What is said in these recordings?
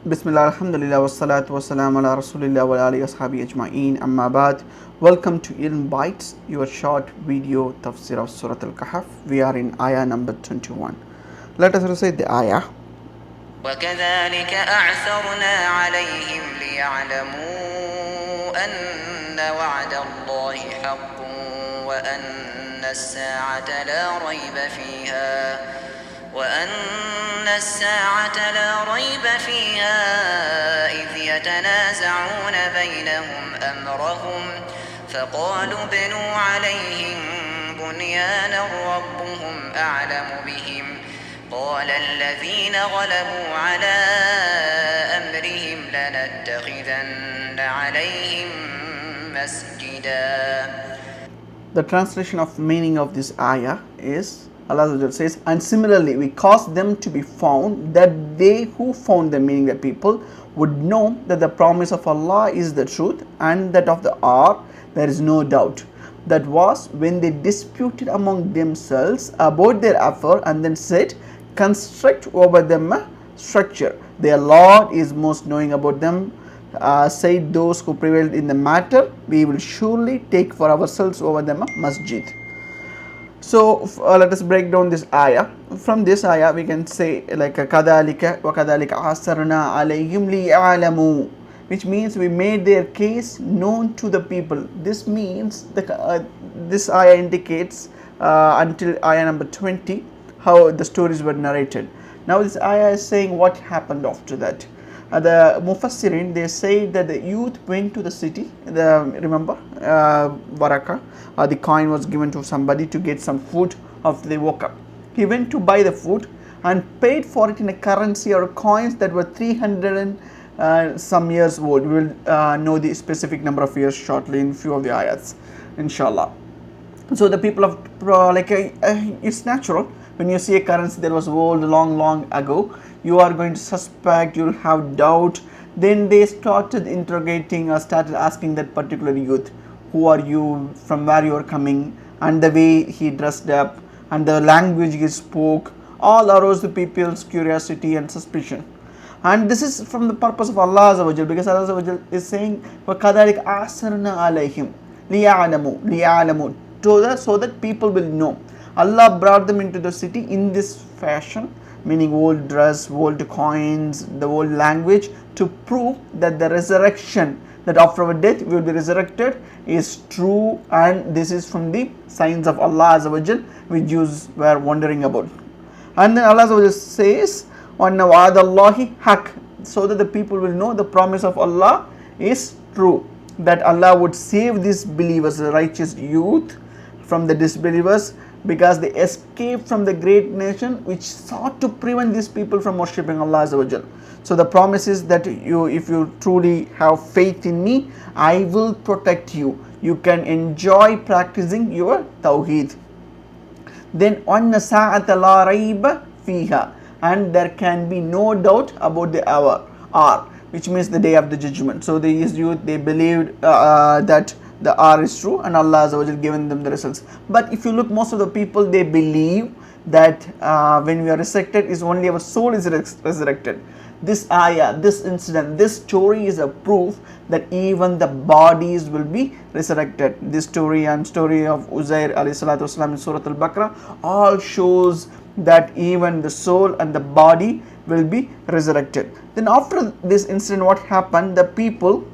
Bismillah, alhamdulillah, wassalatu wassalamu ala rasulillah wa alihi ashabi ajma'een, amma ba'd. Welcome to Ilmbytes, your short video tafsir of Surah Kahf. We are in ayah number 21. Let us recite the ayah. وَكَذَلِكَ أَعْثَرْنَا عَلَيْهِمْ لِيَعْلَمُوا أَنَّ وَعْدَ اللَّهِ حَقٌّ وَأَنَّ السَّاعَةَ لَا رَيْبَ فِيهَا إِذْ يَتَنَازَعُونَ بَيْنَهُمْ أَمْرَهُمْ فَقَالُوا ابْنُوا عَلَيْهِمْ بُنْيَانًا رَبُّهُمْ أَعْلَمُ بِهِمْ قال الذين غلبوا على أمرهم لنتخذن عليهم مسجدا. The translation of meaning of this ayah is, Allah says, and similarly we caused them to be found, that they who found the meaning, the people, would know that the promise of Allah is the truth, and that of the hour there is no doubt. That was when they disputed among themselves about their affair, and then said, construct over them a structure. Their Lord is most knowing about them. Said those who prevailed in the matter, we will surely take for ourselves over them a masjid. So let us break down this ayah. From this ayah we can say like kadhalika wa kadhalika asarna alayhim liya'lamu, which means we made their case known to the people. This means this ayah indicates until ayah number 20 how the stories were narrated. Now this ayah is saying what happened after that. The Mufassirin, they say that the youth went to the city. Remember, Barakah, the coin was given to somebody to get some food after they woke up. He went to buy the food and paid for it in a currency or coins that were 300 and some years old. We will know the specific number of years shortly in few of the ayats, inshallah. So the people of it's natural. When you see a currency that was old long ago, you are going to suspect, you will have doubt. Then they started interrogating or started asking that particular youth, who are you, from where you are coming, and the way he dressed up and the language he spoke, all aroused the people's curiosity and suspicion. And this is from the purpose of Allah Azza wa Jal, because Allah Azza wa Jal is saying وَكَذَلِكَ أَعْسَرْنَا عَلَيْهِمْ لِيَعْلَمُوا so that people will know. Allah brought them into the city in this fashion, meaning old dress, old coins, the old language, to prove that the resurrection, that after our death we will be resurrected, is true, and this is from the signs of Allah Azza wa Jal, which Jews were wondering about. And then Allah Azza wa Jal says, وَأَنَّ وَعْدَ اللَّهِ حَقٌّ, so that the people will know the promise of Allah is true, that Allah would save these believers, the righteous youth, from the disbelievers, because they escaped from the great nation which sought to prevent these people from worshipping Allah Azza wa Jal. So the promise is that if you truly have faith in me, I will protect you. You can enjoy practicing your tawheed. Then on the sa'at la rayba fiha, and there can be no doubt about the hour, which means the day of the judgment. So these youth, they believed that the hour is true, and Allah Azza wa Jal given them the results. But if you look, most of the people, they believe that when we are resurrected, is only our soul is resurrected. This ayah, this incident, this story is a proof that even the bodies will be resurrected. This story and story of Uzair alayhi salatu wasalam in Surah Baqarah all shows that even the soul and the body will be resurrected. Then after this incident, what happened? The people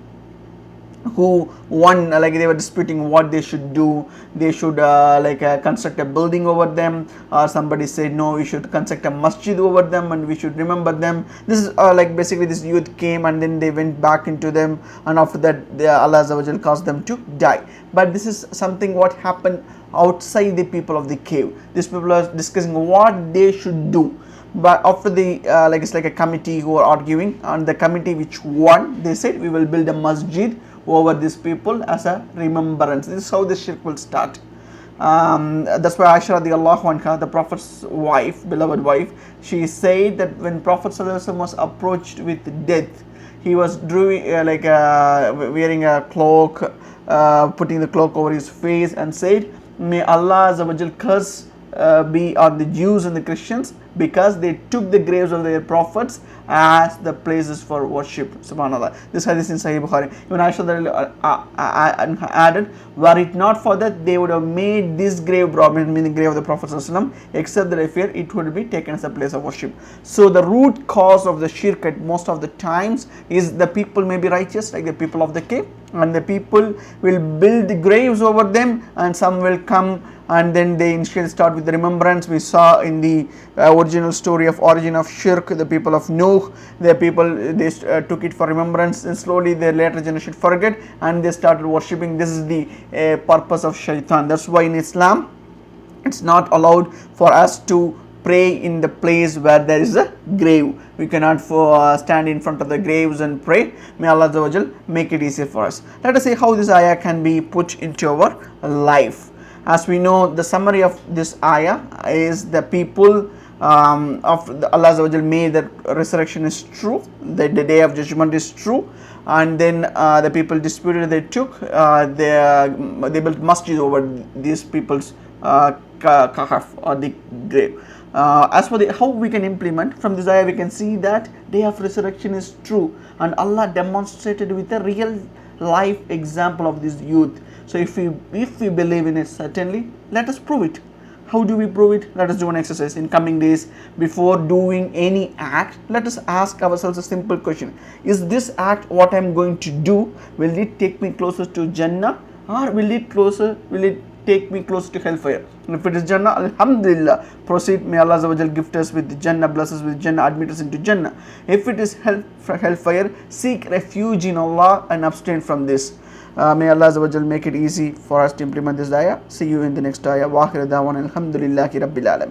who won, they were disputing what they should do. They should construct a building over them, or somebody said no, we should construct a masjid over them and we should remember them. This is basically this youth came and then they went back into them, and after that Allah Azza wa Jal caused them to die. But this is something what happened outside the people of the cave. These people are discussing what they should do. But after the it's like a committee who are arguing, and the committee which won, they said we will build a masjid over these people as a remembrance. This is how the shirk will start. That's why Aisha radiallahuanhu, the Prophet's wife, beloved wife, she said that when Prophet was approached with death, he was wearing a cloak, putting the cloak over his face, and said, may Allah Azza wa Jal curse be on the Jews and the Christians, because they took the graves of their prophets as the places for worship. Subhanallah. This hadith in Sahih Bukhari. Even Aisha added, were it not for that, they would have made this grave, meaning the grave of the Prophet ﷺ, except that I fear it would be taken as a place of worship. So the root cause of the shirk at most of the times is the people may be righteous, like the people of the cave, and the people will build the graves over them, and some will come and then they initially start with the remembrance. We saw in the original story of origin of shirk, the people of Nuh, the people they took it for remembrance, and slowly their later generation forget and they started worshipping. This is the purpose of shaitan. That's why in Islam it's not allowed for us to pray in the place where there is a grave. We cannot stand in front of the graves and pray. May Allah Azza wa Jal make it easier for us. Let us see how this ayah can be put into our life. As we know, the summary of this ayah is the people of Allah Azza wa Jal made that resurrection is true, that the day of judgment is true, and then the people disputed, they took they built masjid over these people's kahf or the grave. As for how we can implement from this ayah, we can see that day of resurrection is true, and Allah demonstrated with a real life example of this youth. So if we believe in it, certainly let us prove it. How do we prove it? Let us do an exercise in coming days. Before doing any act, let us ask ourselves a simple question: is this act what I am going to do? Will it take me closer to Jannah, or will it take me close to hellfire? And if it is Jannah, alhamdulillah, proceed. May Allah Azza wa Jal gift us with Jannah, bless us with Jannah, admit us into Jannah. If it is hellfire, seek refuge in Allah and abstain from this. May Allah Azza wa Jal make it easy for us to implement this ayah. See you in the next ayah. Wa akhiru da'wana alhamdulillahi rabbil alamin.